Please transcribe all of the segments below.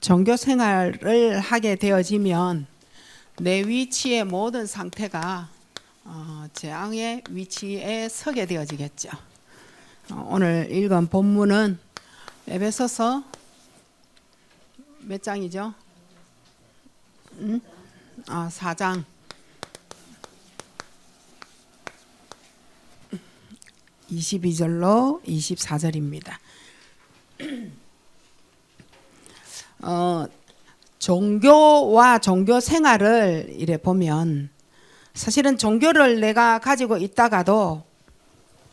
종교 생활을 하게 되어지면 내 위치의 모든 상태가 재앙의 위치에 서게 되어지겠죠. 오늘 읽은 본문은 에베소서 몇 장이죠? 4장 22절로 24절입니다. 종교와 종교 생활을 이래 보면 사실은 종교를 내가 가지고 있다가도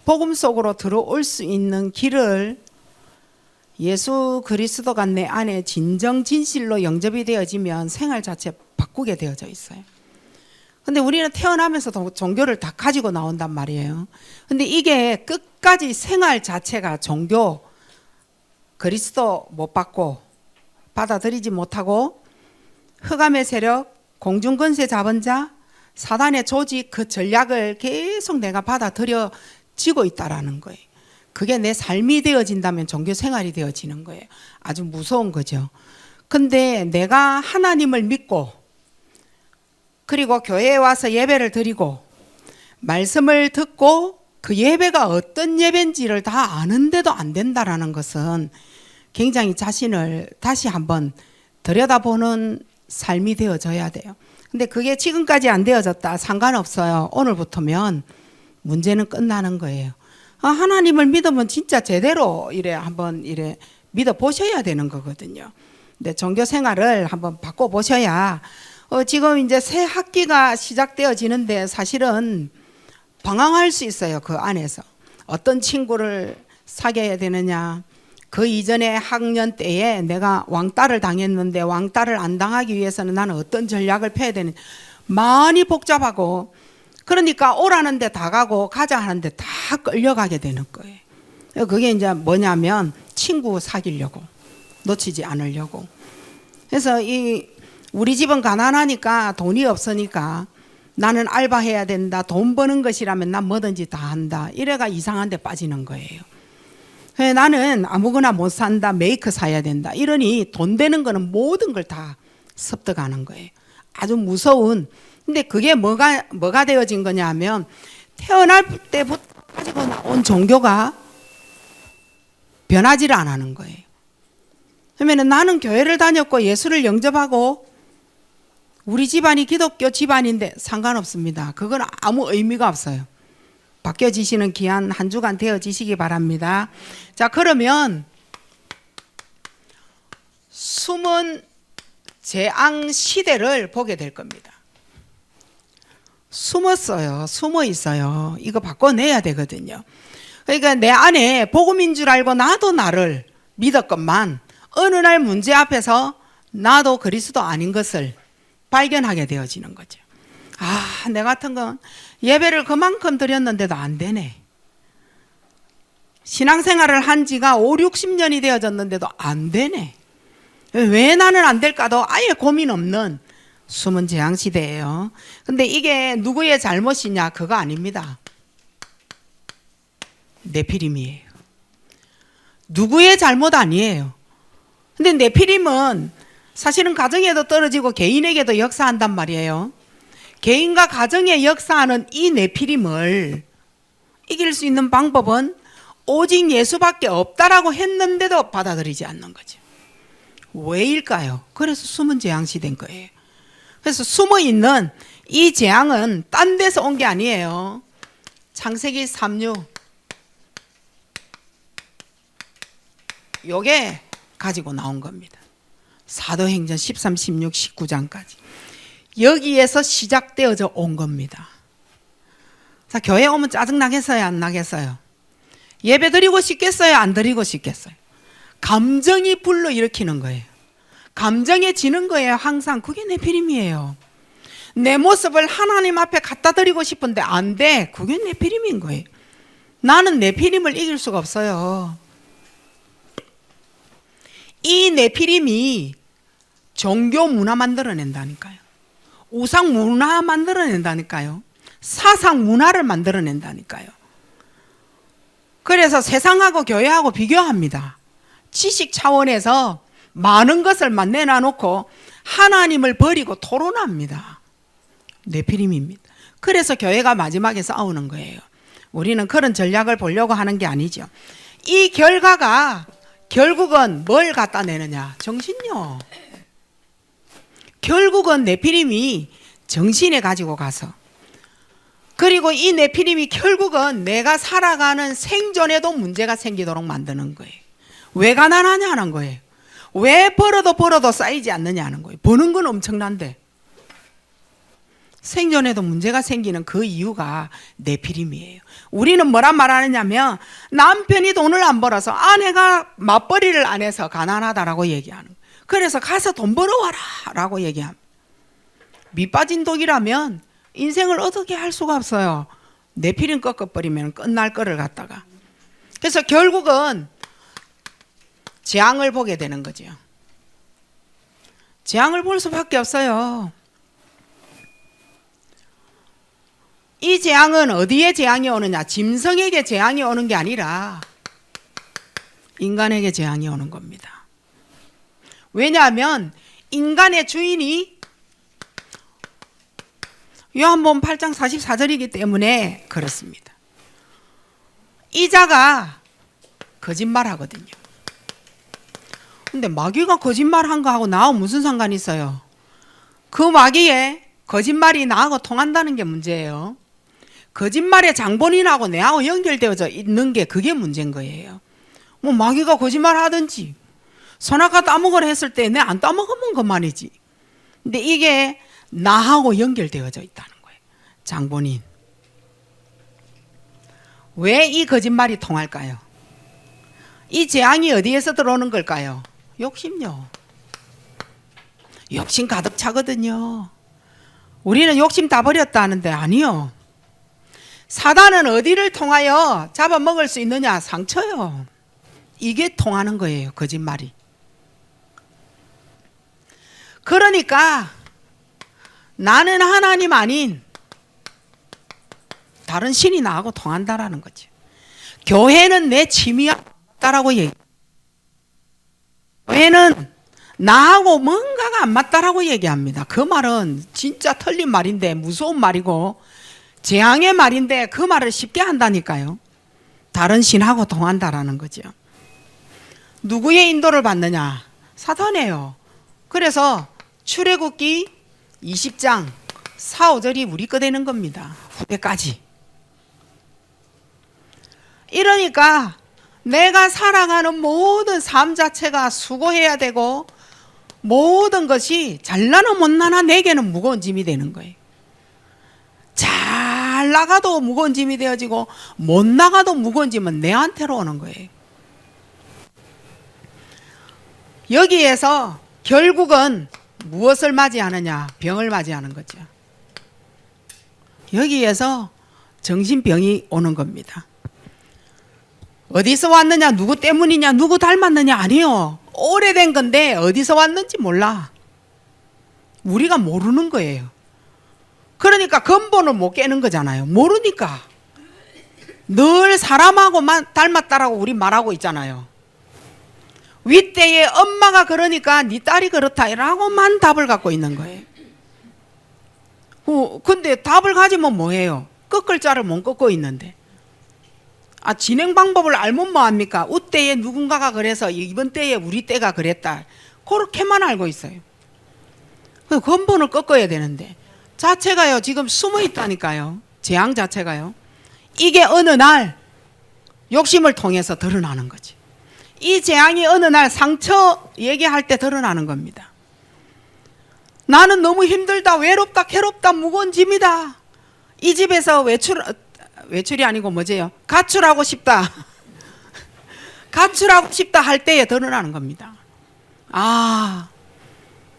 복음 속으로 들어올 수 있는 길을 예수 그리스도가 내 안에 진정 진실로 영접이 되어지면 생활 자체 바꾸게 되어져 있어요. 근데 우리는 태어나면서도 종교를 다 가지고 나온단 말이에요. 근데 이게 끝까지 생활 자체가 종교 그리스도 못 받고 받아들이지 못하고 흑암의 세력, 공중권세 잡은 자, 사단의 조직 그 전략을 계속 내가 받아들여지고 있다라는 거예요. 그게 내 삶이 되어진다면 종교 생활이 되어지는 거예요. 아주 무서운 거죠. 근데 내가 하나님을 믿고 그리고 교회에 와서 예배를 드리고 말씀을 듣고 그 예배가 어떤 예배인지를 다 아는데도 안 된다라는 것은 굉장히 자신을 다시 한번 들여다보는 삶이 되어져야 돼요. 근데 그게 지금까지 안 되어졌다 상관없어요. 오늘부터면 문제는 끝나는 거예요. 하나님을 믿으면 진짜 제대로 이래 한번 이래 믿어 보셔야 되는 거거든요. 근데 종교 생활을 한번 바꿔 보셔야 지금 이제 새 학기가 시작되어지는데 사실은 방황할 수 있어요. 그 안에서 어떤 친구를 사귀어야 되느냐, 그 이전에 학년 때에 내가 왕따를 당했는데 왕따를 안 당하기 위해서는 나는 어떤 전략을 펴야 되는지 많이 복잡하고, 그러니까 오라는데 다 가고 가자 하는데 다 끌려가게 되는 거예요. 그게 이제 뭐냐면 친구 사귀려고, 놓치지 않으려고. 그래서 우리 집은 가난하니까 돈이 없으니까 나는 알바해야 된다, 돈 버는 것이라면 난 뭐든지 다 한다, 이래가 이상한 데 빠지는 거예요. 나는 아무거나 못 산다, 메이크 사야 된다 이러니 돈 되는 거는 모든 걸 다 습득하는 거예요. 아주 무서운. 근데 그게 뭐가 되어진 거냐 하면 태어날 때부터 가지고 나온 종교가 변하지를 않는 거예요. 그러면 나는 교회를 다녔고 예수를 영접하고 우리 집안이 기독교 집안인데 상관없습니다. 그건 아무 의미가 없어요. 바뀌어지시는 귀한 한 주간 되어지시기 바랍니다. 자, 그러면 숨은 재앙 시대를 보게 될 겁니다. 숨었어요. 숨어 있어요. 이거 바꿔내야 되거든요. 그러니까 내 안에 복음인 줄 알고 나도 나를 믿었건만 어느 날 문제 앞에서 나도 그리스도 아닌 것을 발견하게 되어지는 거죠. 내 같은 건 예배를 그만큼 드렸는데도 안 되네. 신앙생활을 한 지가 5, 60년이 되어졌는데도 안 되네. 왜 나는 안 될까도 아예 고민 없는 숨은 재앙 시대예요. 근데 이게 누구의 잘못이냐? 그거 아닙니다. 네피림이에요. 누구의 잘못 아니에요. 근데 네피림은 사실은 가정에도 떨어지고 개인에게도 역사한단 말이에요. 개인과 가정에 역사하는 이 네피림을 이길 수 있는 방법은 오직 예수밖에 없다라고 했는데도 받아들이지 않는 거죠. 왜일까요? 그래서 숨은 재앙 시대인 거예요. 그래서 숨어있는 이 재앙은 딴 데서 온 게 아니에요. 창세기 3장 요게 가지고 나온 겁니다. 사도행전 13, 16, 19장까지 여기에서 시작되어져 온 겁니다. 자, 교회 오면 짜증 나겠어요? 안 나겠어요? 예배 드리고 싶겠어요? 안 드리고 싶겠어요? 감정이 불러일으키는 거예요. 감정에 지는 거예요. 항상 그게 네피림이에요. 내 모습을 하나님 앞에 갖다 드리고 싶은데 안 돼. 그게 네피림인 거예요. 나는 네피림을 이길 수가 없어요. 이 네피림이 종교 문화 만들어낸다니까요. 우상 문화 만들어낸다니까요. 사상 문화를 만들어낸다니까요. 그래서 세상하고 교회하고 비교합니다. 지식 차원에서 많은 것을만 내놔놓고 하나님을 버리고 토론합니다. 네피림입니다. 그래서 교회가 마지막에 싸우는 거예요. 우리는 그런 전략을 보려고 하는 게 아니죠. 이 결과가 결국은 뭘 갖다 내느냐? 정신요. 결국은 네피림이 정신에 가지고 가서, 그리고 이 네피림이 결국은 내가 살아가는 생존에도 문제가 생기도록 만드는 거예요. 왜 가난하냐는 거예요. 왜 벌어도 쌓이지 않느냐는 거예요. 버는 건 엄청난데 생존에도 문제가 생기는 그 이유가 네피림이에요. 우리는 뭐란 말하느냐면 남편이 돈을 안 벌어서 아내가 맞벌이를 안 해서 가난하다라고 얘기하는 거예요. 그래서 가서 돈 벌어와라 라고 얘기합니다. 밑빠진 독이라면 인생을 어떻게 할 수가 없어요. 네피림 꺾어버리면 끝날 거를 갖다가. 그래서 결국은 재앙을 보게 되는 거죠. 재앙을 볼 수밖에 없어요. 이 재앙은 어디에 재앙이 오느냐? 짐승에게 재앙이 오는 게 아니라 인간에게 재앙이 오는 겁니다. 왜냐하면 인간의 주인이 요한복음 8장 44절이기 때문에 그렇습니다. 이자가 거짓말하거든요. 근데 마귀가 거짓말한 거하고 나하고 무슨 상관이 있어요? 그 마귀의 거짓말이 나하고 통한다는 게 문제예요. 거짓말의 장본인하고 내하고 연결되어져 있는 게 그게 문제인 거예요. 뭐 마귀가 거짓말 하든지 선악과 따먹으라 했을 때 내 안 따먹으면 그만이지. 근데 이게 나하고 연결되어져 있다는 거예요. 장본인. 왜 이 거짓말이 통할까요? 이 재앙이 어디에서 들어오는 걸까요? 욕심요. 욕심 가득 차거든요. 우리는 욕심 다 버렸다 하는데 아니요. 사단은 어디를 통하여 잡아먹을 수 있느냐? 상처요. 이게 통하는 거예요. 거짓말이. 그러니까 나는 하나님 아닌 다른 신이 나하고 통한다라는 거죠. 교회는 내 취미였다라고 얘기해요. 교회는 나하고 뭔가가 안 맞다라고 얘기합니다. 그 말은 진짜 틀린 말인데 무서운 말이고 재앙의 말인데 그 말을 쉽게 한다니까요. 다른 신하고 통한다라는 거죠. 누구의 인도를 받느냐? 사단이에요. 그래서 출애굽기 20장 4, 5절이 우리 거 되는 겁니다. 후대까지. 이러니까 내가 살아가는 모든 삶 자체가 수고해야 되고 모든 것이 잘나나 못나나 내게는 무거운 짐이 되는 거예요. 잘 나가도 무거운 짐이 되어지고 못 나가도 무거운 짐은 내한테로 오는 거예요. 여기에서 결국은 무엇을 맞이하느냐? 병을 맞이하는 거죠. 여기에서 정신병이 오는 겁니다. 어디서 왔느냐? 누구 때문이냐? 누구 닮았느냐? 아니요. 오래된 건데 어디서 왔는지 몰라. 우리가 모르는 거예요. 그러니까 근본을 못 깨는 거잖아요. 모르니까. 늘 사람하고만 닮았다라고 우리 말하고 있잖아요. 윗대에 엄마가 그러니까 네 딸이 그렇다라고만 답을 갖고 있는 거예요. 근데 답을 가지면 뭐해요? 꺾을 자를 못 꺾고 있는데. 진행 방법을 알면 뭐합니까? 우때에 누군가가 그래서 이번 때에 우리 때가 그랬다. 그렇게만 알고 있어요. 그 근본을 꺾어야 되는데 자체가요 지금 숨어 있다니까요. 재앙 자체가요. 이게 어느 날 욕심을 통해서 드러나는 거지. 이 재앙이 어느 날 상처 얘기할 때 드러나는 겁니다. 나는 너무 힘들다, 외롭다, 괴롭다, 무거운 짐이다. 이 집에서 외출이 아니고 뭐지요? 가출하고 싶다. 가출하고 싶다 할 때에 드러나는 겁니다.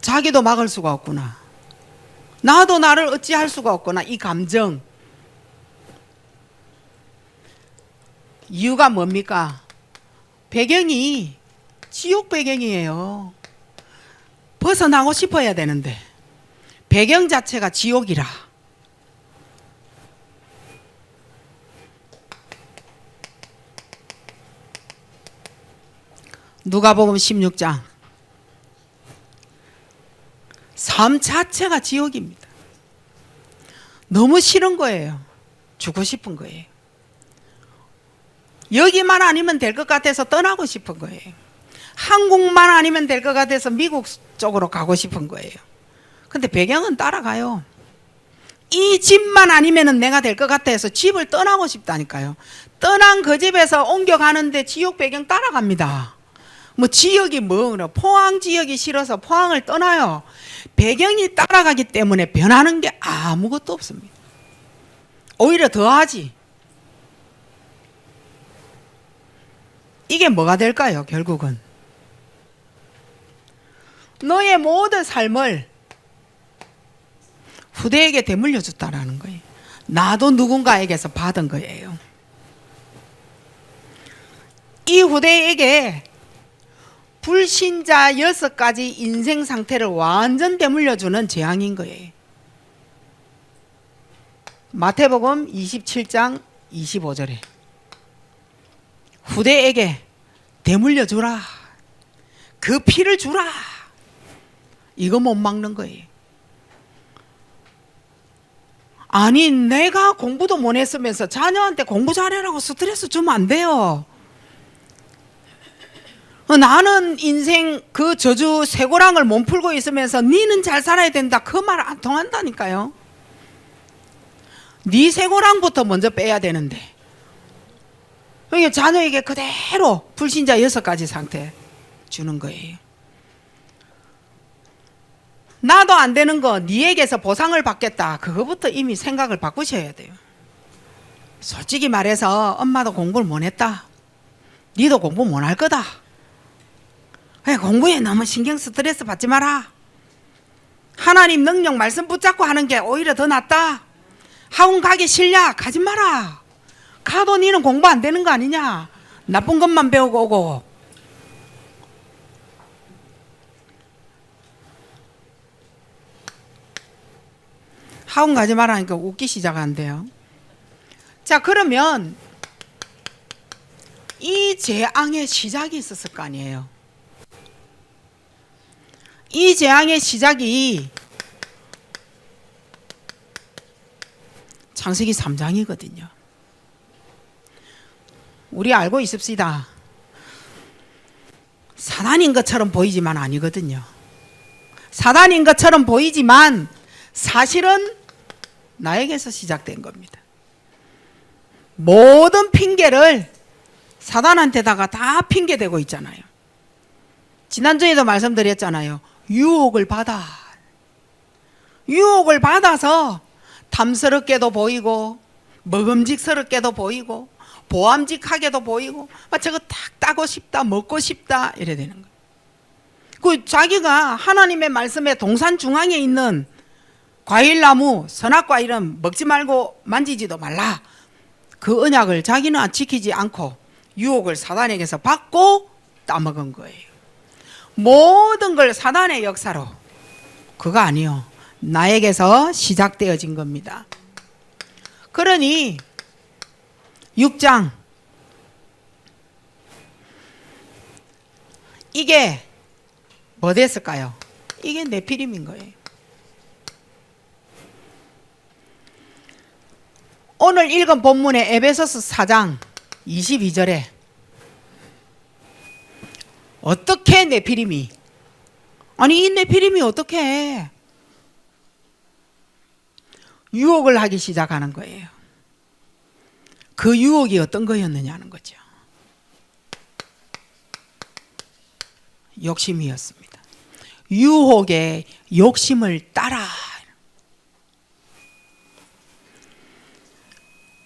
자기도 막을 수가 없구나. 나도 나를 어찌할 수가 없구나. 이 감정. 이유가 뭡니까? 배경이 지옥 배경이에요. 벗어나고 싶어야 되는데 배경 자체가 지옥이라. 누가복음 16장 마음 자체가 지옥입니다. 너무 싫은 거예요. 죽고 싶은 거예요. 여기만 아니면 될 것 같아서 떠나고 싶은 거예요. 한국만 아니면 될 것 같아서 미국 쪽으로 가고 싶은 거예요. 근데 배경은 따라가요. 이 집만 아니면 내가 될 것 같아서 집을 떠나고 싶다니까요. 떠난 그 집에서 옮겨가는데 지역 배경 따라갑니다. 뭐 지역이 포항 지역이 싫어서 포항을 떠나요. 배경이 따라가기 때문에 변하는 게 아무것도 없습니다. 오히려 더하지. 이게 뭐가 될까요? 결국은 너의 모든 삶을 후대에게 되물려 줬다라는 거예요. 나도 누군가에게서 받은 거예요. 이 후대에게 불신자 6가지 인생 상태를 완전 되물려주는 재앙인 거예요. 마태복음 27장 25절에 후대에게 되물려 주라. 그 피를 주라. 이거 못 막는 거예요. 아니 내가 공부도 못 했으면서 자녀한테 공부 잘해라고 스트레스 주면 안 돼요. 나는 인생 그 저주 쇠고랑을 못 풀고 있으면서 니는 잘 살아야 된다 그 말 안 통한다니까요. 네 쇠고랑부터 먼저 빼야 되는데 그러니까 자녀에게 그대로 불신자 6가지 상태 주는 거예요. 나도 안 되는 거 니에게서 보상을 받겠다. 그거부터 이미 생각을 바꾸셔야 돼요. 솔직히 말해서 엄마도 공부를 못 했다. 니도 공부 못 할 거다. 공부에 너무 신경 스트레스 받지 마라. 하나님 능력 말씀 붙잡고 하는 게 오히려 더 낫다. 학원 가기 싫냐? 가지 마라. 가도 니는 공부 안 되는 거 아니냐? 나쁜 것만 배우고 오고. 학원 가지 마라 하니까 웃기 시작한대요. 자, 그러면 이 재앙의 시작이 있었을 거 아니에요. 이 재앙의 시작이 창세기 3장이거든요. 우리 알고 있읍시다. 사단인 것처럼 보이지만 아니거든요. 사단인 것처럼 보이지만 사실은 나에게서 시작된 겁니다. 모든 핑계를 사단한테다가 다 핑계대고 있잖아요. 지난주에도 말씀드렸잖아요. 유혹을 받아서 탐스럽게도 보이고 먹음직스럽게도 보이고 보암직하게도 보이고 저거 딱 따고 싶다 먹고 싶다 이래 되는 거예요. 그 자기가 하나님의 말씀에 동산 중앙에 있는 과일나무 선악과일은 먹지 말고 만지지도 말라. 그 언약을 자기는 지키지 않고 유혹을 사단에게서 받고 따먹은 거예요. 모든 걸 사단의 역사로. 그거 아니요. 나에게서 시작되어진 겁니다. 그러니 6장 이게 뭐 됐을까요? 이게 네피림인 거예요. 오늘 읽은 본문의 에베소서 4장 22절에 어떻게 네피림이 아니 이 네피림이 어떻게 유혹을 하기 시작하는 거예요. 그 유혹이 어떤 거였느냐는 거죠. 욕심이었습니다. 유혹의 욕심을 따라.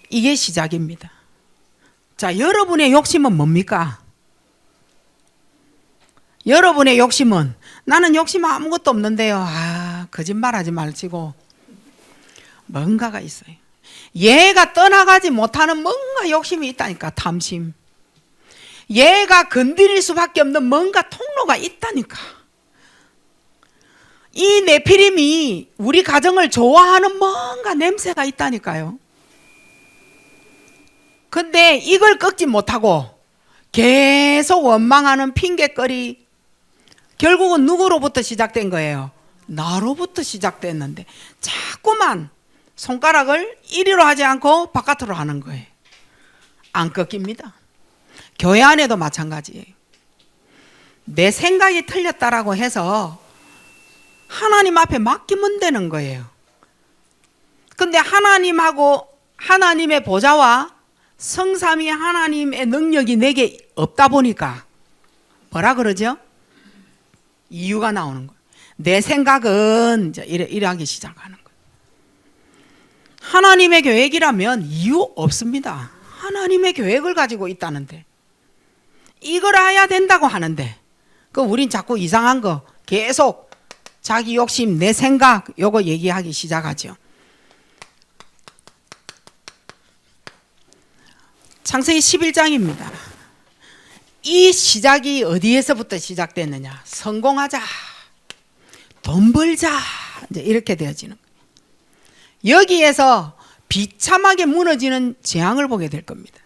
이게 시작입니다. 자, 여러분의 욕심은 뭡니까? 여러분의 욕심은 나는 욕심 아무것도 없는데요. 거짓말하지 말지고 뭔가가 있어요. 얘가 떠나가지 못하는 뭔가 욕심이 있다니까. 탐심. 얘가 건드릴 수밖에 없는 뭔가 통로가 있다니까. 이 네피림이 우리 가정을 좋아하는 뭔가 냄새가 있다니까요. 근데 이걸 꺾지 못하고 계속 원망하는 핑계거리, 결국은 누구로부터 시작된 거예요? 나로부터 시작됐는데 자꾸만 손가락을 이리로 하지 않고 바깥으로 하는 거예요. 안 꺾입니다. 교회 안에도 마찬가지예요. 내 생각이 틀렸다라고 해서 하나님 앞에 맡기면 되는 거예요. 근데 하나님하고 하나님의 보좌와 성삼위 하나님의 능력이 내게 없다 보니까 뭐라 그러죠? 이유가 나오는 거예요. 내 생각은 이제 이래 하기 시작하는 거예요. 하나님의 계획이라면 이유 없습니다. 하나님의 계획을 가지고 있다는데 이걸 해야 된다고 하는데 우린 자꾸 이상한 거 계속 자기 욕심, 내 생각 요거 얘기하기 시작하죠. 창세기 11장입니다. 이 시작이 어디에서부터 시작됐느냐? 성공하자, 돈 벌자, 이제 이렇게 되어지는 거예요. 여기에서 비참하게 무너지는 재앙을 보게 될 겁니다.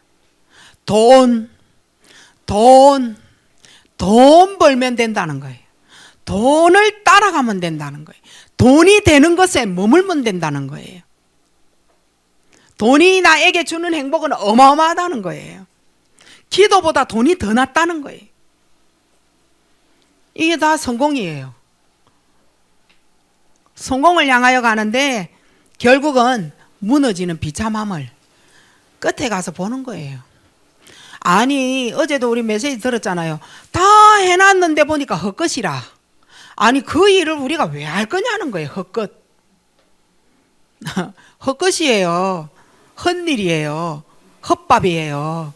돈 벌면 된다는 거예요. 돈을 따라가면 된다는 거예요. 돈이 되는 것에 머물면 된다는 거예요. 돈이 나에게 주는 행복은 어마어마하다는 거예요. 기도보다 돈이 더 낫다는 거예요. 이게 다 성공이에요. 성공을 향하여 가는데 결국은 무너지는 비참함을 끝에 가서 보는 거예요. 아니 어제도 우리 메시지 들었잖아요. 다 해놨는데 보니까 헛것이라. 아니 그 일을 우리가 왜 할 거냐는 거예요. 헛것. 헛것이에요. 헛일이에요. 헛밥이에요.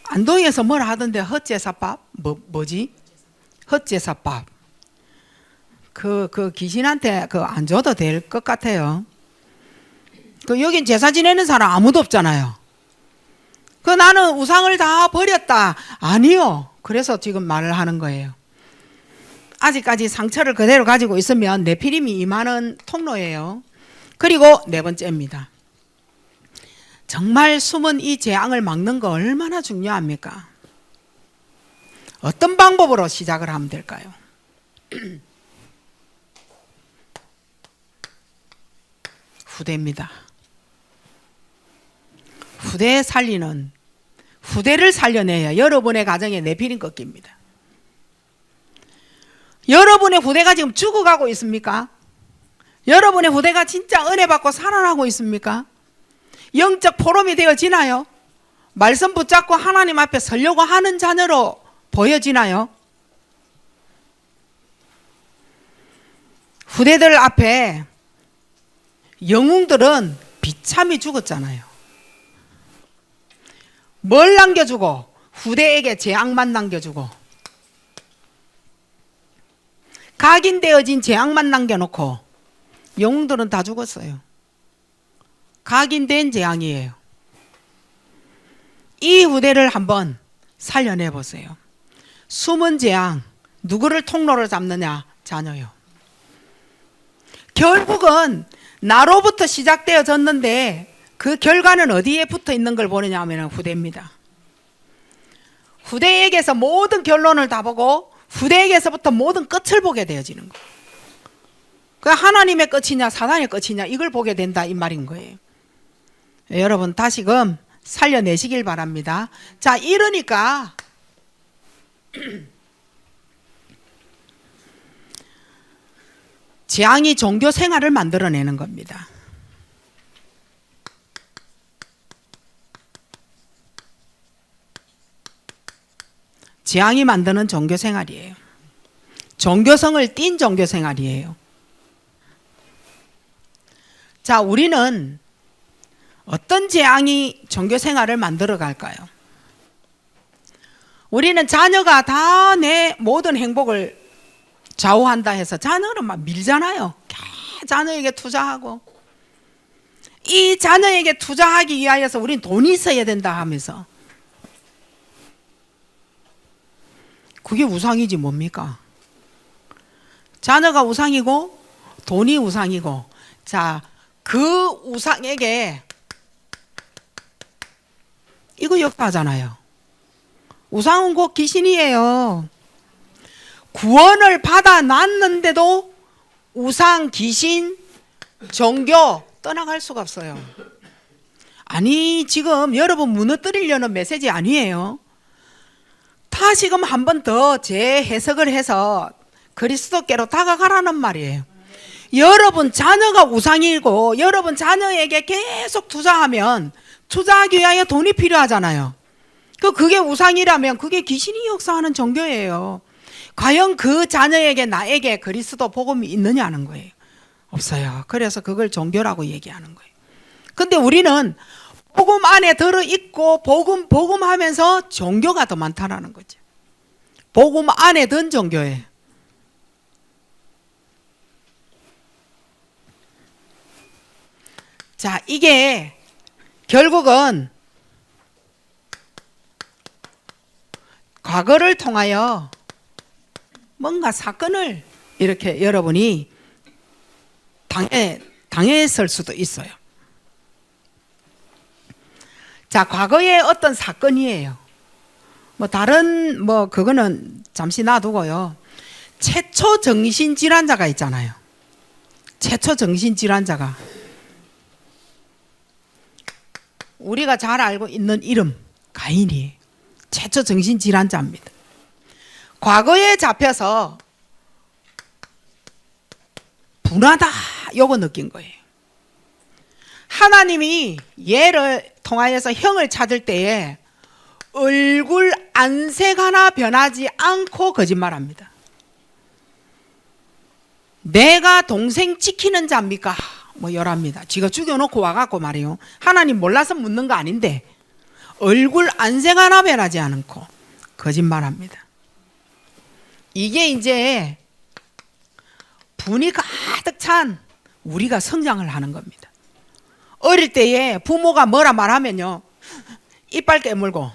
안동에서 뭘 하던데 헛제사밥? 뭐지? 헛제사밥. 그 귀신한테 안 줘도 될 것 같아요. 여긴 제사 지내는 사람 아무도 없잖아요. 나는 우상을 다 버렸다. 아니요. 그래서 지금 말을 하는 거예요. 아직까지 상처를 그대로 가지고 있으면 네피림이 임하는 통로예요. 그리고 네 번째입니다. 정말 숨은 이 재앙을 막는 거 얼마나 중요합니까? 어떤 방법으로 시작을 하면 될까요? 후대입니다. 후대를 살려내야 여러분의 가정에 네피림 꺾입니다. 여러분의 후대가 지금 죽어가고 있습니까? 여러분의 후대가 진짜 은혜 받고 살아나고 있습니까? 영적 포럼이 되어지나요? 말씀 붙잡고 하나님 앞에 서려고 하는 자녀로 보여지나요? 후대들 앞에 영웅들은 비참히 죽었잖아요. 뭘 남겨주고? 후대에게 재앙만 남겨주고 각인되어진 재앙만 남겨놓고 영웅들은 다 죽었어요. 각인된 재앙이에요. 이 후대를 한번 살려내 보세요. 숨은 재앙, 누구를 통로로 잡느냐? 자녀요. 결국은 나로부터 시작되어졌는데 그 결과는 어디에 붙어 있는 걸 보느냐 하면 후대입니다. 후대에게서 모든 결론을 다 보고 후대에게서부터 모든 끝을 보게 되어지는 거예요. 하나님의 끝이냐 사단의 끝이냐 이걸 보게 된다 이 말인 거예요. 여러분 다시금 살려내시길 바랍니다. 자, 이러니까 재앙이 종교 생활을 만들어내는 겁니다. 재앙이 만드는 종교 생활이에요. 종교성을 띤 종교 생활이에요. 자, 우리는 어떤 재앙이 종교 생활을 만들어 갈까요? 우리는 자녀가 다 내 모든 행복을 좌우한다 해서 자녀를 막 밀잖아요. 자녀에게 투자하고 이 자녀에게 투자하기 위하여서 우리는 돈이 있어야 된다 하면서 그게 우상이지 뭡니까? 자녀가 우상이고 돈이 우상이고 자, 그 우상에게 이거 역사하잖아요. 우상은 곧 귀신이에요. 구원을 받아 놨는데도 우상, 귀신, 종교 떠나갈 수가 없어요. 아니, 지금 여러분 무너뜨리려는 메시지 아니에요. 다시금 한 번 더 재해석을 해서 그리스도께로 다가가라는 말이에요. 여러분 자녀가 우상이고 여러분 자녀에게 계속 투자하면 투자하기 위하여 돈이 필요하잖아요. 그게 우상이라면 그게 귀신이 역사하는 종교예요. 과연 그 자녀에게 나에게 그리스도 복음이 있느냐는 거예요. 없어요. 그래서 그걸 종교라고 얘기하는 거예요. 근데 우리는 복음 안에 들어있고 복음 하면서 종교가 더 많다라는 거죠. 복음 안에 든 종교예요. 자, 이게 결국은 과거를 통하여 뭔가 사건을 이렇게 여러분이 당했을 수도 있어요. 자, 과거의 어떤 사건이에요. 다른 그거는 잠시 놔두고요. 최초 정신질환자가 있잖아요. 최초 정신질환자가 우리가 잘 알고 있는 이름 가인이에요. 최초 정신질환자입니다. 과거에 잡혀서 분하다 요거 느낀 거예요. 하나님이 얘를 통하여서 형을 찾을 때에 얼굴 안색 하나 변하지 않고 거짓말합니다. 내가 동생 지키는 자입니까? 열합니다. 지가 죽여놓고 와갖고 말이요. 하나님 몰라서 묻는 거 아닌데 얼굴 안색 하나 변하지 않고 거짓말합니다. 이게 이제 분이 가득 찬 우리가 성장을 하는 겁니다. 어릴 때에 부모가 뭐라 말하면요, 이빨 깨물고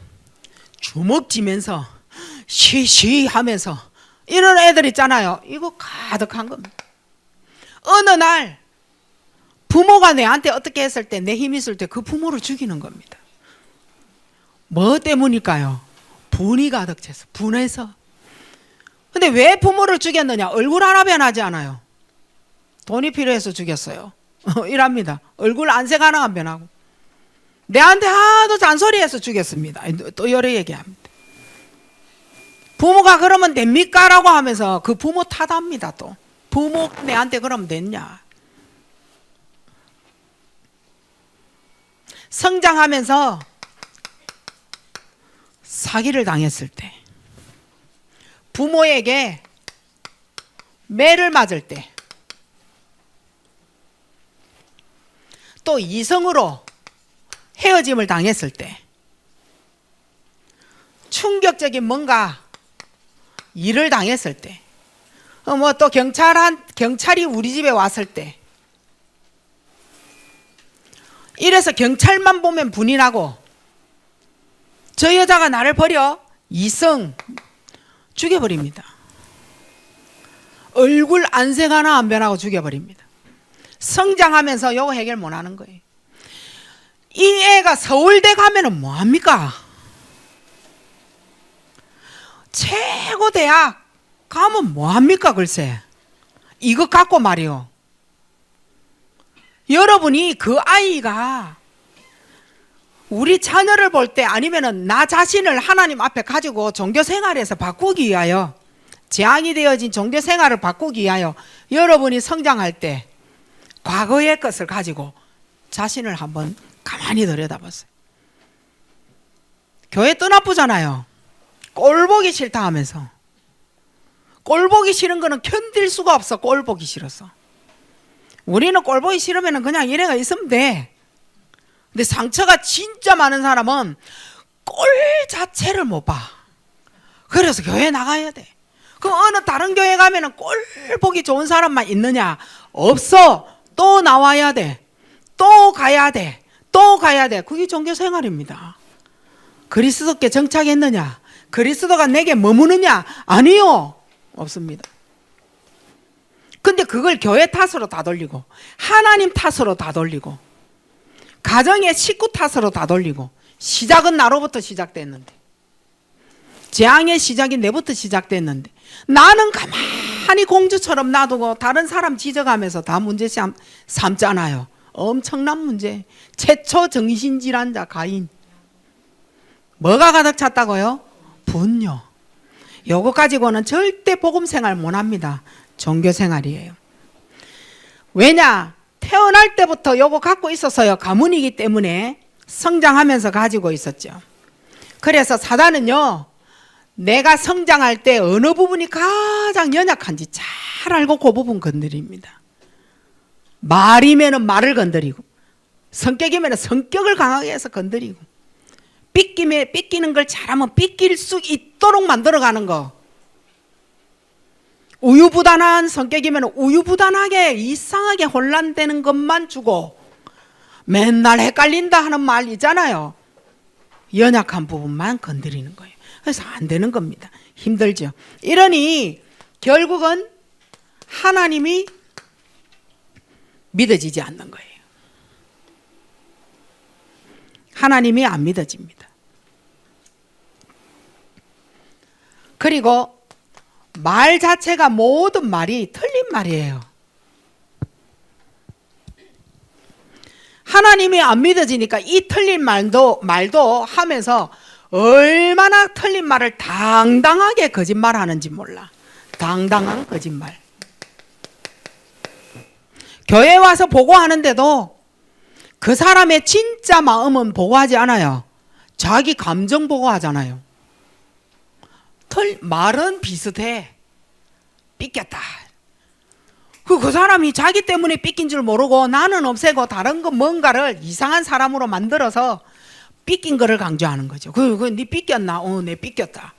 주먹 쥐면서 쉬쉬 하면서 이런 애들 있잖아요. 이거 가득한 겁니다. 어느 날 부모가 내한테 어떻게 했을 때, 내 힘 있을 때 그 부모를 죽이는 겁니다. 뭐 때문일까요? 분이 가득 차서, 분해서. 근데 왜 부모를 죽였느냐? 얼굴 하나 변하지 않아요. 돈이 필요해서 죽였어요. 이랍니다. 얼굴 안색 하나 안 변하고. 내한테 하도 잔소리해서 죽였습니다. 또 여러 얘기합니다. 부모가 그러면 됩니까? 라고 하면서 그 부모 탓합니다. 또 부모가 내한테 그러면 됐냐? 성장하면서 사기를 당했을 때, 부모에게 매를 맞을 때, 또 이성으로 헤어짐을 당했을 때, 충격적인 뭔가 일을 당했을 때, 또 경찰이 우리 집에 왔을 때, 이래서 경찰만 보면 분이 나고, 저 여자가 나를 버려 이성 죽여버립니다. 얼굴 안색 하나 안 변하고 죽여버립니다. 성장하면서 요거 해결 못하는 거예요. 이 애가 서울대 가면은 뭐합니까? 최고 대학 가면 뭐합니까? 글쎄 이거 갖고 말이요. 여러분이 그 아이가 우리 자녀를 볼 때, 아니면은 나 자신을 하나님 앞에 가지고 종교 생활에서 바꾸기 위하여, 재앙이 되어진 종교 생활을 바꾸기 위하여 여러분이 성장할 때 과거의 것을 가지고 자신을 한번 가만히 들여다보세요. 교회 떠나쁘잖아요. 꼴 보기 싫다 하면서. 꼴 보기 싫은 거는 견딜 수가 없어. 꼴 보기 싫어서. 우리는 꼴 보기 싫으면 그냥 이래가 있으면 돼. 근데 상처가 진짜 많은 사람은 꼴 자체를 못 봐. 그래서 교회 나가야 돼. 그럼 어느 다른 교회 가면은 꼴 보기 좋은 사람만 있느냐? 없어. 또 나와야 돼. 또 가야 돼. 또 가야 돼. 그게 종교 생활입니다. 그리스도께 정착했느냐? 그리스도가 내게 머무느냐? 아니요. 없습니다. 근데 그걸 교회 탓으로 다 돌리고, 하나님 탓으로 다 돌리고, 가정의 식구 탓으로 다 돌리고, 시작은 나로부터 시작됐는데, 재앙의 시작이 내부터 시작됐는데, 나는 가만히 공주처럼 놔두고 다른 사람 지적하면서 다 문제 삼잖아요. 엄청난 문제. 최초 정신질환자 가인. 뭐가 가득 찼다고요? 분노. 요거 가지고는 절대 복음 생활 못합니다. 종교 생활이에요. 왜냐? 태어날 때부터 요거 갖고 있었어요. 가문이기 때문에 성장하면서 가지고 있었죠. 그래서 사단은요, 내가 성장할 때 어느 부분이 가장 연약한지 잘 알고 그 부분 건드립니다. 말이면은 말을 건드리고, 성격이면은 성격을 강하게 해서 건드리고, 삐끼는 걸 잘하면 삐낄 수 있도록 만들어가는 거. 우유부단한 성격이면 우유부단하게 이상하게 혼란되는 것만 주고 맨날 헷갈린다 하는 말 있잖아요. 연약한 부분만 건드리는 거예요. 그래서 안 되는 겁니다. 힘들죠. 이러니 결국은 하나님이 믿어지지 않는 거예요. 하나님이 안 믿어집니다. 그리고 말 자체가 모든 말이 틀린 말이에요. 하나님이 안 믿어지니까 이 틀린 말도 하면서 얼마나 틀린 말을 당당하게 거짓말하는지 몰라. 당당한 거짓말. 교회 와서 보고하는데도 그 사람의 진짜 마음은 보고하지 않아요. 자기 감정 보고하잖아요. 말은 비슷해. 삐꼈다. 그 사람이 자기 때문에 삐낀 줄 모르고 나는 없애고 다른 거 뭔가를 이상한 사람으로 만들어서 삐낀 거를 강조하는 거죠. 네 삐꼈나? 네 삐꼈다.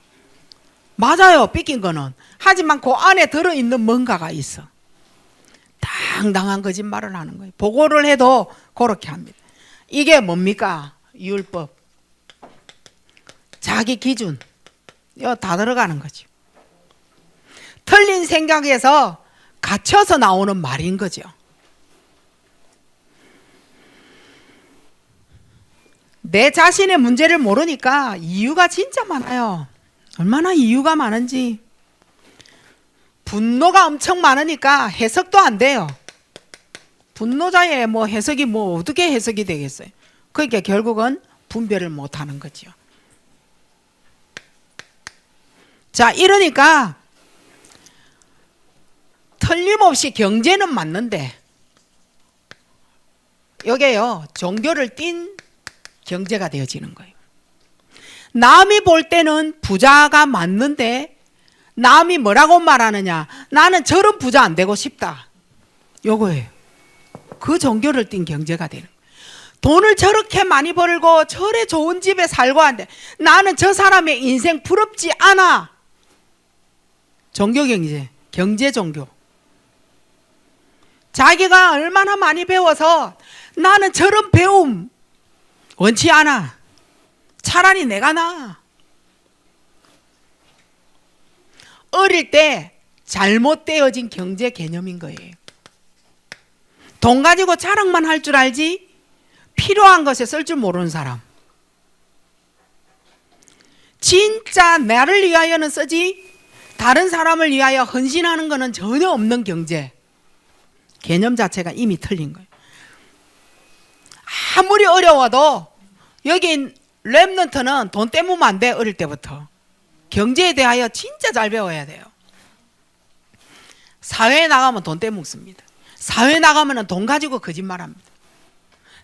맞아요. 삐낀 거는. 하지만 그 안에 들어있는 뭔가가 있어. 당당한 거짓말을 하는 거예요. 보고를 해도 그렇게 합니다. 이게 뭡니까? 율법. 자기 기준. 이거 다 들어가는 거죠. 틀린 생각에서 갇혀서 나오는 말인 거죠. 내 자신의 문제를 모르니까 이유가 진짜 많아요. 얼마나 이유가 많은지. 분노가 엄청 많으니까 해석도 안 돼요. 분노자의 해석이 어떻게 해석이 되겠어요? 그러니까 결국은 분별을 못 하는 거죠. 자, 이러니까 틀림없이 경제는 맞는데 여기에요, 종교를 띤 경제가 되어지는 거예요. 남이 볼 때는 부자가 맞는데 남이 뭐라고 말하느냐? 나는 저런 부자 안 되고 싶다. 요거예요. 그 종교를 띤 경제가 되는 거예요. 돈을 저렇게 많이 벌고 저래 좋은 집에 살고 하는데 나는 저 사람의 인생 부럽지 않아. 종교 경제, 경제 종교. 자기가 얼마나 많이 배워서 나는 저런 배움 원치 않아. 차라리 내가 나아. 어릴 때 잘못되어진 경제 개념인 거예요. 돈 가지고 자랑만 할 줄 알지 필요한 것에 쓸 줄 모르는 사람. 진짜 나를 위하여는 쓰지 다른 사람을 위하여 헌신하는 것은 전혀 없는 경제. 개념 자체가 이미 틀린 거예요. 아무리 어려워도 여기 랩넌트는 돈 때문에 안 돼. 어릴 때부터 경제에 대하여 진짜 잘 배워야 돼요. 사회에 나가면 돈 떼먹습니다. 사회에 나가면 돈 가지고 거짓말합니다.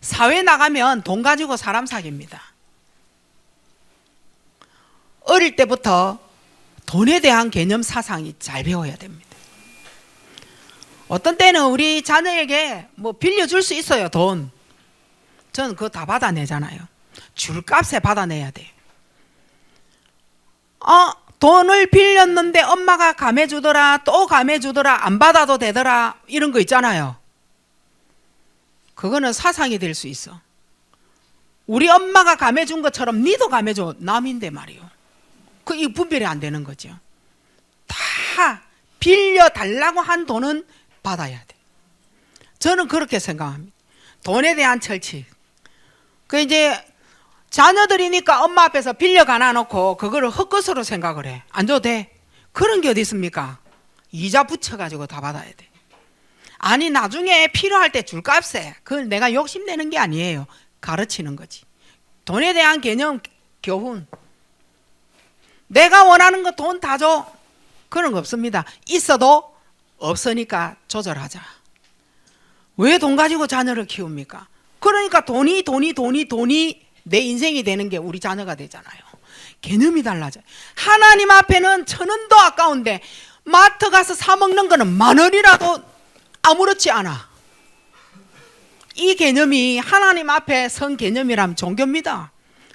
사회에 나가면 돈 가지고 사람 사깁니다. 어릴 때부터 돈에 대한 개념 사상이 잘 배워야 됩니다. 어떤 때는 우리 자녀에게 빌려줄 수 있어요. 돈. 저는 그거 다 받아내잖아요. 줄값에 받아내야 돼요. 돈을 빌렸는데 엄마가 감해주더라, 또 감해주더라, 안 받아도 되더라, 이런 거 있잖아요. 그거는 사상이 될 수 있어. 우리 엄마가 감해준 것처럼 니도 감해줘. 남인데 말이요. 이 분별이 안 되는 거죠. 다 빌려달라고 한 돈은 받아야 돼. 저는 그렇게 생각합니다. 돈에 대한 철칙. 이제 자녀들이니까 엄마 앞에서 빌려 가놔 놓고 그거를 헛것으로 생각을 해. 안 줘도 돼. 그런 게 어디 있습니까? 이자 붙여가지고 다 받아야 돼. 아니 나중에 필요할 때 줄 값에 그걸 내가 욕심내는 게 아니에요. 가르치는 거지. 돈에 대한 개념, 교훈. 내가 원하는 거 돈 다 줘. 그런 거 없습니다. 있어도 없으니까 조절하자. 왜 돈 가지고 자녀를 키웁니까? 그러니까 돈이 내 인생이 되는 게 우리 자녀가 되잖아요. 개념이 달라져요. 하나님 앞에는 1,000원도 아까운데 마트 가서 사 먹는 거는 10,000원이라도 아무렇지 않아. 이 개념이 하나님 앞에 선 개념이라면 종교입니다.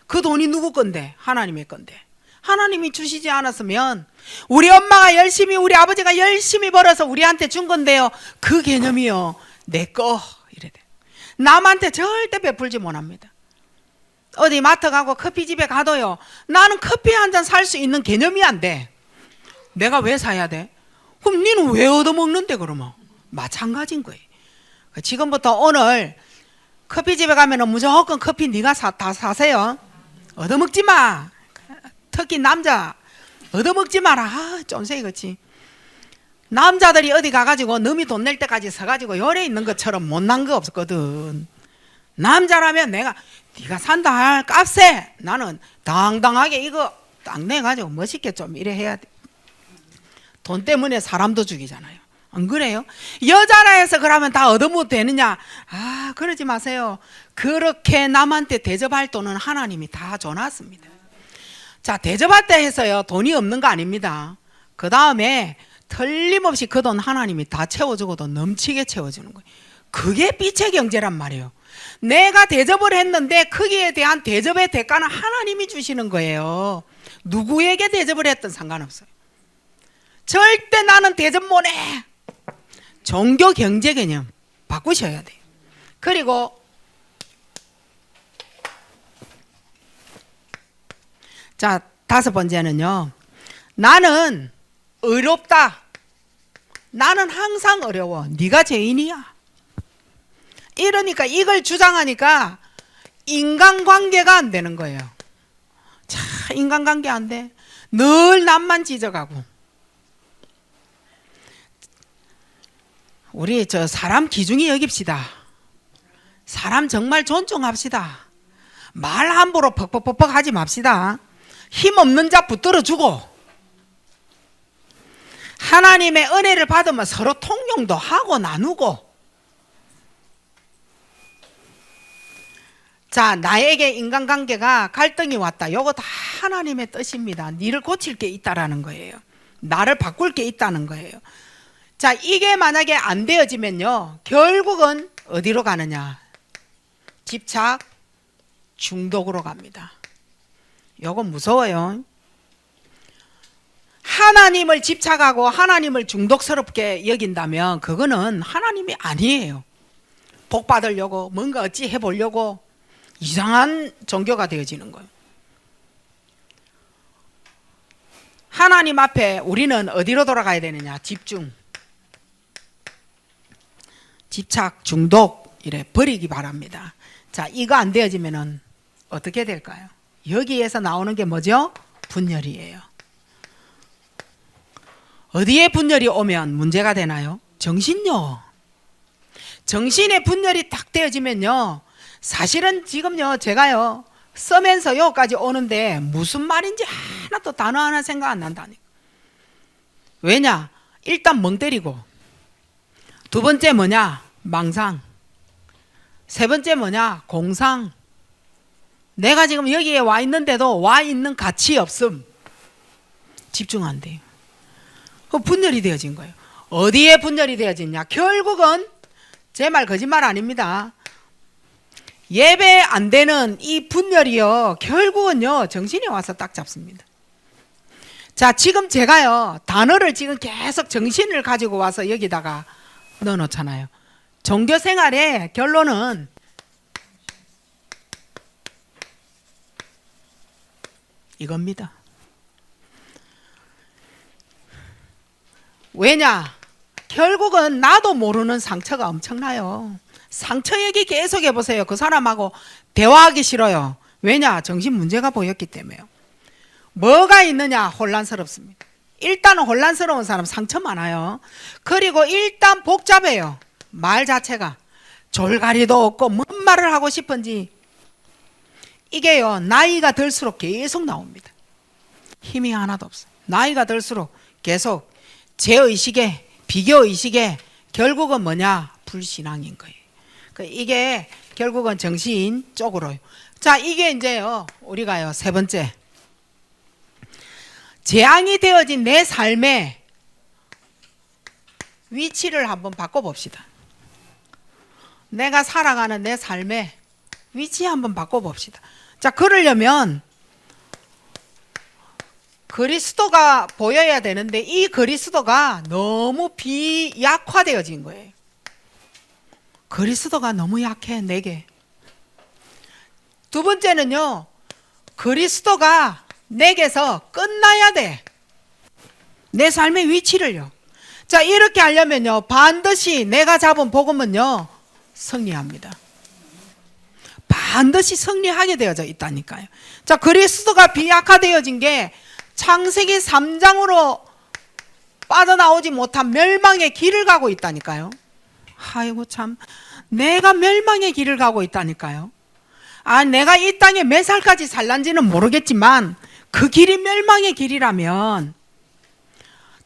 그 돈이 누구 건데? 하나님의 건데. 하나님이 주시지 않았으면 우리 엄마가 열심히 우리 아버지가 열심히 벌어서 우리한테 준 건데요. 그 개념이요. 내 거 이래 돼. 남한테 절대 베풀지 못합니다. 어디 마트 가고 커피집에 가도요. 나는 커피 한 잔 살 수 있는 개념이 안 돼. 내가 왜 사야 돼? 그럼 니는 왜 얻어먹는데 그러면? 마찬가지인 거예요. 지금부터 오늘 커피집에 가면 무조건 커피 네가 다 사세요. 얻어먹지 마. 특히 남자 얻어먹지 마라. 아, 쫀생이 그치. 남자들이 어디 가가지고 남이 돈 낼 때까지 서가지고 열에 있는 것처럼 못난 거 없었거든. 남자라면 내가 네가 산다 할 값에 나는 당당하게 이거 딱 내가지고 멋있게 좀 이래 해야 돼. 돈 때문에 사람도 죽이잖아요. 안 그래요? 여자라 해서 그러면 다 얻어먹어도 되느냐? 아, 그러지 마세요. 그렇게 남한테 대접할 돈은 하나님이 다 줘놨습니다. 자, 대접할 때 해서요 돈이 없는 거 아닙니다. 그 다음에 틀림없이 그 돈 하나님이 다 채워주고도 넘치게 채워주는 거예요. 그게 빛의 경제란 말이에요. 내가 대접을 했는데 거기에 대한 대접의 대가는 하나님이 주시는 거예요. 누구에게 대접을 했든 상관없어요. 절대 나는 대접 못해. 종교 경제 개념 바꾸셔야 돼요. 그리고 자, 5번째는요. 나는 의롭다. 나는 항상 어려워. 네가 죄인이야. 이러니까 이걸 주장하니까 인간관계가 안 되는 거예요. 자, 인간관계 안 돼. 늘 남만 지적하고. 우리 저 사람 귀중히 여깁시다. 사람 정말 존중합시다. 말 함부로 퍽퍽퍽퍽 하지 맙시다. 힘없는 자 붙들어 주고 하나님의 은혜를 받으면 서로 통용도 하고 나누고. 자, 나에게 인간관계가 갈등이 왔다. 요거 다 하나님의 뜻입니다. 니를 고칠 게 있다라는 거예요. 나를 바꿀 게 있다는 거예요. 자, 이게 만약에 안 되어지면요 결국은 어디로 가느냐? 집착, 중독으로 갑니다. 요건 무서워요. 하나님을 집착하고 하나님을 중독스럽게 여긴다면 그거는 하나님이 아니에요. 복 받으려고 뭔가 어찌 해보려고 이상한 종교가 되어지는 거예요. 하나님 앞에 우리는 어디로 돌아가야 되느냐? 집중, 집착, 중독 이래 버리기 바랍니다. 자, 이거 안 되어지면은 어떻게 될까요? 여기에서 나오는 게 뭐죠? 분열이에요. 어디에 분열이 오면 문제가 되나요? 정신요. 정신의 분열이 딱 되어지면요 사실은 지금요 제가요 쓰면서 여기까지 오는데 무슨 말인지 하나도 단어 하나 생각 안 난다니까. 왜냐? 일단 멍 때리고, 두 번째 뭐냐? 망상. 세 번째 뭐냐? 공상. 내가 지금 여기에 와 있는데도 와 있는 가치 없음. 집중 안 돼요. 그 분열이 되어진 거예요. 어디에 분열이 되어졌냐? 결국은 제 말 거짓말 아닙니다. 예배 안 되는 이 분열이요 결국은요 정신이 와서 딱 잡습니다. 자, 지금 제가요 단어를 지금 계속 정신을 가지고 와서 여기다가 넣어놓잖아요. 종교 생활의 결론은 이겁니다. 왜냐? 결국은 나도 모르는 상처가 엄청나요. 상처 얘기 계속 해보세요. 그 사람하고 대화하기 싫어요. 왜냐? 정신 문제가 보였기 때문에요. 뭐가 있느냐? 혼란스럽습니다. 일단은 혼란스러운 사람 상처 많아요. 그리고 일단 복잡해요. 말 자체가 졸가리도 없고 뭔 말을 하고 싶은지. 이게요, 나이가 들수록 계속 나옵니다. 힘이 하나도 없어요. 나이가 들수록 계속 제의식에, 비교의식에 결국은 뭐냐? 불신앙인 거예요. 이게 결국은 정신 쪽으로요. 자, 이게 이제요, 우리가요, 세 번째. 재앙이 되어진 내 삶의 위치를 한번 바꿔봅시다. 내가 살아가는 내 삶의 위치 한번 바꿔봅시다. 자, 그러려면 그리스도가 보여야 되는데 이 그리스도가 너무 비약화되어진 거예요. 그리스도가 너무 약해, 내게. 두 번째는요, 그리스도가 내게서 끝나야 돼. 내 삶의 위치를요. 자, 이렇게 하려면요, 반드시 내가 잡은 복음은요, 승리합니다. 반드시 승리하게 되어져 있다니까요. 자, 그리스도가 비약화되어진 게 창세기 3장으로 빠져나오지 못한 멸망의 길을 가고 있다니까요. 아이고 참, 내가 멸망의 길을 가고 있다니까요. 아, 내가 이 땅에 몇 살까지 살란지는 모르겠지만 그 길이 멸망의 길이라면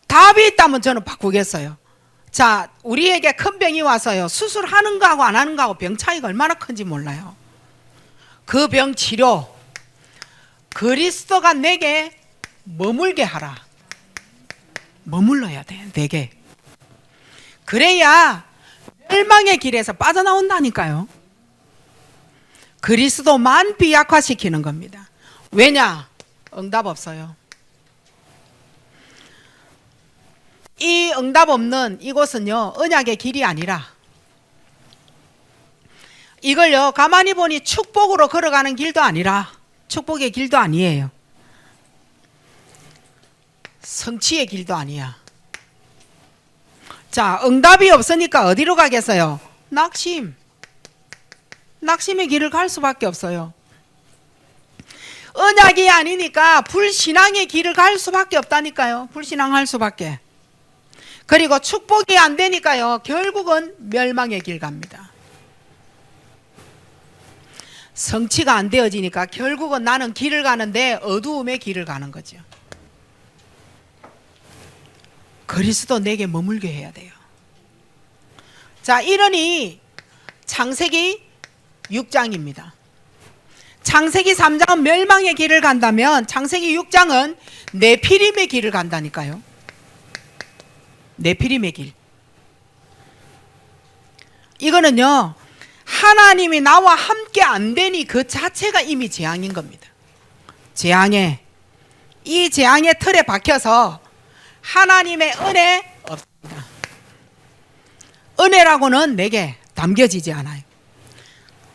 답이 있다면 저는 바꾸겠어요. 자, 우리에게 큰 병이 와서요, 수술하는 거하고 안 하는 거하고 병 차이가 얼마나 큰지 몰라요. 그 병 치료, 그리스도가 내게 머물게 하라. 머물러야 돼, 내게. 그래야 멸망의 길에서 빠져나온다니까요. 그리스도만 비약화시키는 겁니다. 왜냐? 응답 없어요. 이 응답 없는 이곳은요, 언약의 길이 아니라 이걸요, 가만히 보니 축복으로 걸어가는 길도 아니라 축복의 길도 아니에요. 성취의 길도 아니야. 자, 응답이 없으니까 어디로 가겠어요? 낙심의 길을 갈 수밖에 없어요. 언약이 아니니까 불신앙의 길을 갈 수밖에 없다니까요. 불신앙할 수밖에. 그리고 축복이 안 되니까요, 결국은 멸망의 길 갑니다. 성취가 안 되어지니까 결국은 나는 길을 가는데 어두움의 길을 가는 거죠. 그리스도 내게 머물게 해야 돼요. 자, 이러니 창세기 6장입니다. 창세기 3장은 멸망의 길을 간다면 창세기 6장은 네피림의 길을 간다니까요. 네피림의 길. 이거는요, 하나님이 나와 함께 안 되니 그 자체가 이미 재앙인 겁니다. 이 재앙의 틀에 박혀서 하나님의 은혜 없습니다. 은혜라고는 내게 담겨지지 않아요.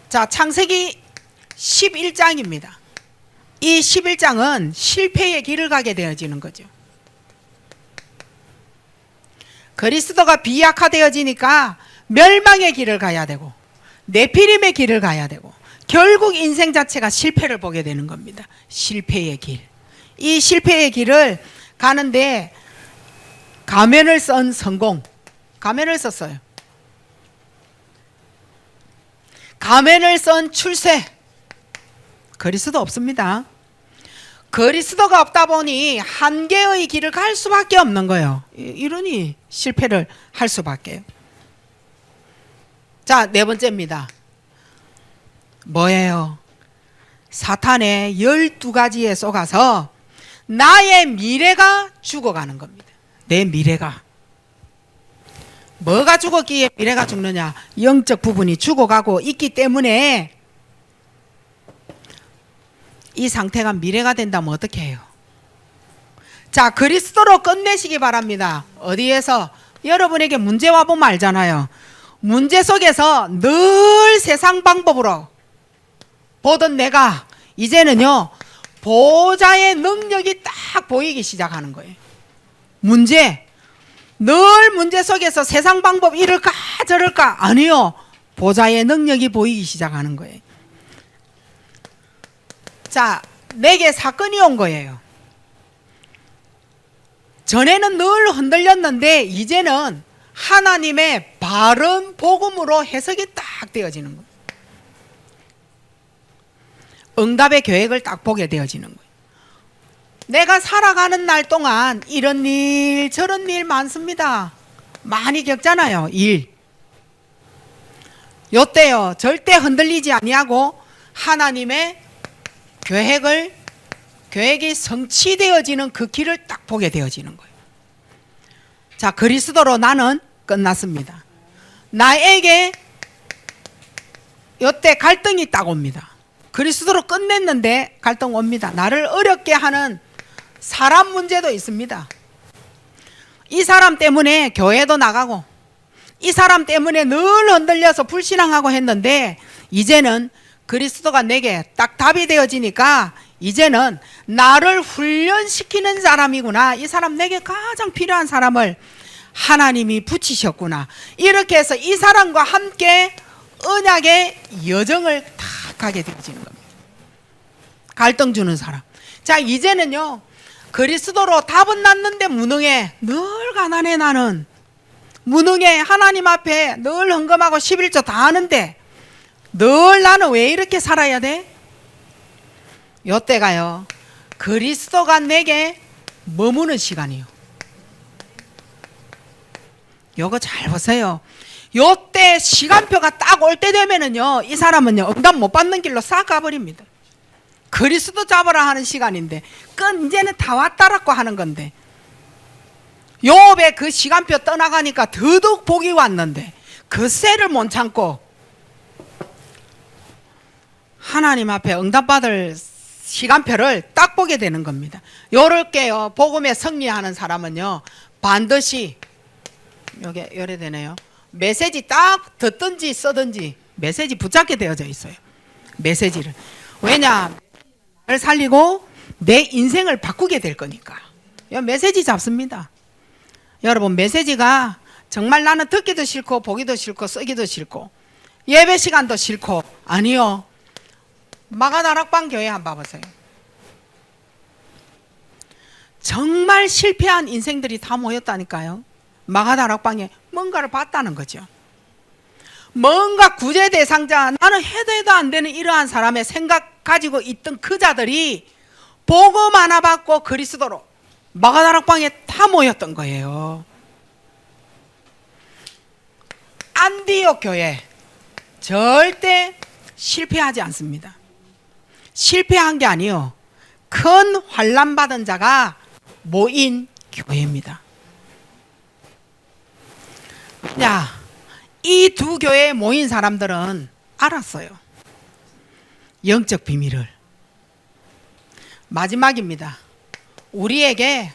자, 창세기 11장입니다. 이 11장은 실패의 길을 가게 되어지는 거죠. 그리스도가 비약화되어지니까 멸망의 길을 가야 되고 네피림의 길을 가야 되고 결국 인생 자체가 실패를 보게 되는 겁니다. 실패의 길. 이 실패의 길을 가는데 가면을 쓴 성공, 가면을 썼어요. 가면을 쓴 출세, 그리스도 없습니다. 그리스도가 없다 보니 한계의 길을 갈 수밖에 없는 거예요. 이러니 실패를 할 수밖에. 자, 네 번째입니다. 뭐예요? 사탄의 12가지에 속아서 나의 미래가 죽어가는 겁니다. 내 미래가. 뭐가 죽었기에 미래가 죽느냐? 영적 부분이 죽어가고 있기 때문에 이 상태가 미래가 된다면 어떻게 해요? 자, 그리스도로 끝내시기 바랍니다. 어디에서? 여러분에게 문제 와보면 알잖아요. 문제 속에서 늘 세상 방법으로 보던 내가 이제는요, 보좌의 능력이 딱 보이기 시작하는 거예요. 늘 문제 속에서 세상 방법 이럴까 저럴까, 아니요, 보좌의 능력이 보이기 시작하는 거예요. 자, 내게 사건이 온 거예요. 전에는 늘 흔들렸는데 이제는 하나님의 바른 복음으로 해석이 딱 되어지는 거예요. 응답의 계획을 딱 보게 되어지는 거예요. 내가 살아가는 날 동안 이런 일 저런 일 많습니다. 많이 겪잖아요. 일. 요때요 절대 흔들리지 아니하고 하나님의 계획이 성취되어지는 그 길을 딱 보게 되어지는 거예요. 자, 그리스도로 나는 끝났습니다. 나에게 요때 갈등이 딱 옵니다. 그리스도로 끝냈는데 갈등 옵니다. 나를 어렵게 하는 사람 문제도 있습니다. 이 사람 때문에 교회도 나가고 이 사람 때문에 늘 흔들려서 불신앙하고 했는데 이제는 그리스도가 내게 딱 답이 되어지니까 이제는 나를 훈련시키는 사람이구나. 이 사람 내게 가장 필요한 사람을 하나님이 붙이셨구나. 이렇게 해서 이 사람과 함께 언약의 여정을 다 가게 되어지는 겁니다. 갈등 주는 사람. 자, 이제는요 그리스도로 답은 났는데 무능해. 늘 가난해. 나는 무능해. 하나님 앞에 늘 헌금하고 11조 다 하는데 늘 나는 왜 이렇게 살아야 돼? 요때가요 그리스도가 내게 머무는 시간이요. 요거 잘 보세요. 요때 시간표가 딱 올 때 되면은요 이 사람은요 응답 못 받는 길로 싹 가버립니다. 그리스도 잡으라 하는 시간인데 이제는 다 왔다라고 하는 건데 요업의 그 시간표 떠나가니까 더더욱 복이 왔는데 그 쎄를 못 참고 하나님 앞에 응답받을 시간표를 딱 보게 되는 겁니다. 요렇게요 복음에 승리하는 사람은요 반드시 요게 요래 되네요. 메시지 딱 듣든지 쓰든지 메시지 붙잡게 되어져 있어요. 메시지를. 왜냐? 나를 살리고 내 인생을 바꾸게 될 거니까. 요 메시지 잡습니다. 여러분 메시지가 정말 나는 듣기도 싫고 보기도 싫고 쓰기도 싫고 예배 시간도 싫고 아니요. 마가다락방 교회 한번 봐보세요. 정말 실패한 인생들이 다 모였다니까요. 마가다락방에 뭔가를 봤다는 거죠. 뭔가 구제 대상자, 나는 해도 안 되는 이러한 사람의 생각 가지고 있던 그 자들이 복음 하나 받고 그리스도로 마가다락방에 다 모였던 거예요. 안디옥 교회 절대 실패하지 않습니다. 실패한 게 아니요. 큰 환난 받은 자가 모인 교회입니다. 야, 이 두 교회에 모인 사람들은 알았어요. 영적 비밀을. 마지막입니다. 우리에게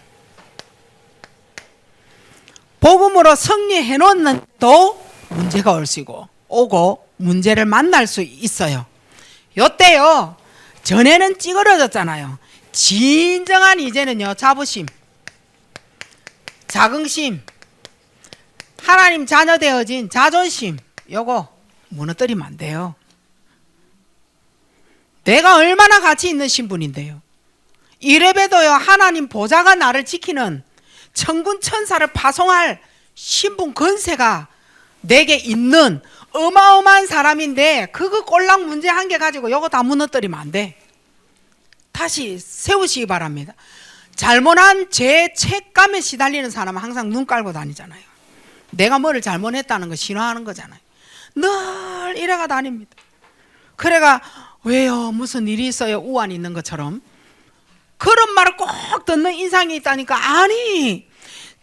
복음으로 승리해 놓는 또 문제가 올 수 오고 문제를 만날 수 있어요. 요때요. 전에는 찌그러졌잖아요. 진정한 이제는요. 자부심, 자긍심, 하나님 자녀 되어진 자존심 요거 무너뜨리면 안 돼요. 내가 얼마나 가치 있는 신분인데요. 이래봬도요 하나님 보좌가 나를 지키는 천군 천사를 파송할 신분 권세가 내게 있는 어마어마한 사람인데 그거 꼴랑 문제 한 개 가지고 요거 다 무너뜨리면 안 돼. 다시 세우시기 바랍니다. 잘못한 제 책감에 시달리는 사람은 항상 눈 깔고 다니잖아요. 내가 뭐를 잘못했다는 거 싫어하는 거잖아요. 늘 이래가 다닙니다. 그래가 왜요? 무슨 일이 있어요? 우환이 있는 것처럼. 그런 말을 꼭 듣는 인상이 있다니까. 아니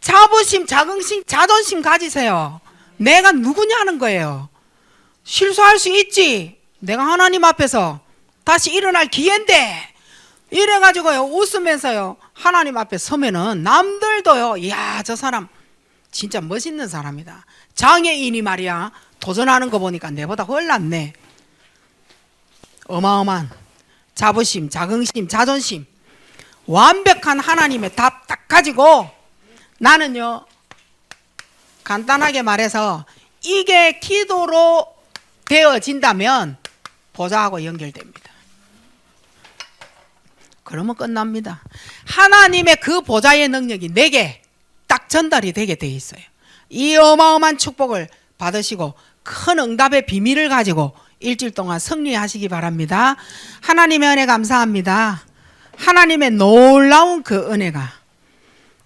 자부심, 자긍심, 자존심 가지세요. 내가 누구냐는 거예요. 실수할 수 있지. 내가 하나님 앞에서 다시 일어날 기회인데 이래가지고요 웃으면서요 하나님 앞에 서면은 남들도요 이야 저 사람 진짜 멋있는 사람이다. 장애인이 말이야 도전하는 거 보니까 내보다 훨 낫네. 어마어마한 자부심, 자긍심, 자존심 완벽한 하나님의 답 딱 가지고 나는요 간단하게 말해서 이게 기도로 되어진다면 보좌하고 연결됩니다. 그러면 끝납니다. 하나님의 그 보좌의 능력이 내게 전달이 되게 돼 있어요. 이 어마어마한 축복을 받으시고 큰 응답의 비밀을 가지고 일주일 동안 승리하시기 바랍니다. 하나님의 은혜 감사합니다. 하나님의 놀라운 그 은혜가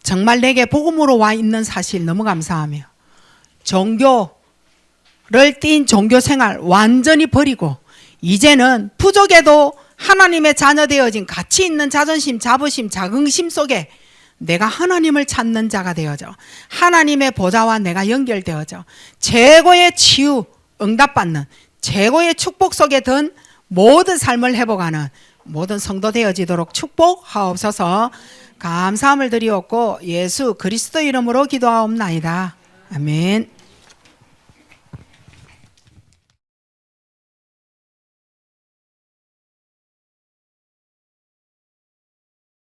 정말 내게 복음으로 와 있는 사실 너무 감사하며, 종교를 띈 종교 생활 완전히 버리고 이제는 부족해도 하나님의 자녀 되어진 가치 있는 자존심, 자부심, 자긍심 속에 내가 하나님을 찾는 자가 되어져 하나님의 보좌와 내가 연결되어져 최고의 치유, 응답받는 최고의 축복 속에 든 모든 삶을 회복하는 모든 성도 되어지도록 축복하옵소서. 감사함을 드리옵고 예수 그리스도 이름으로 기도하옵나이다. 아멘.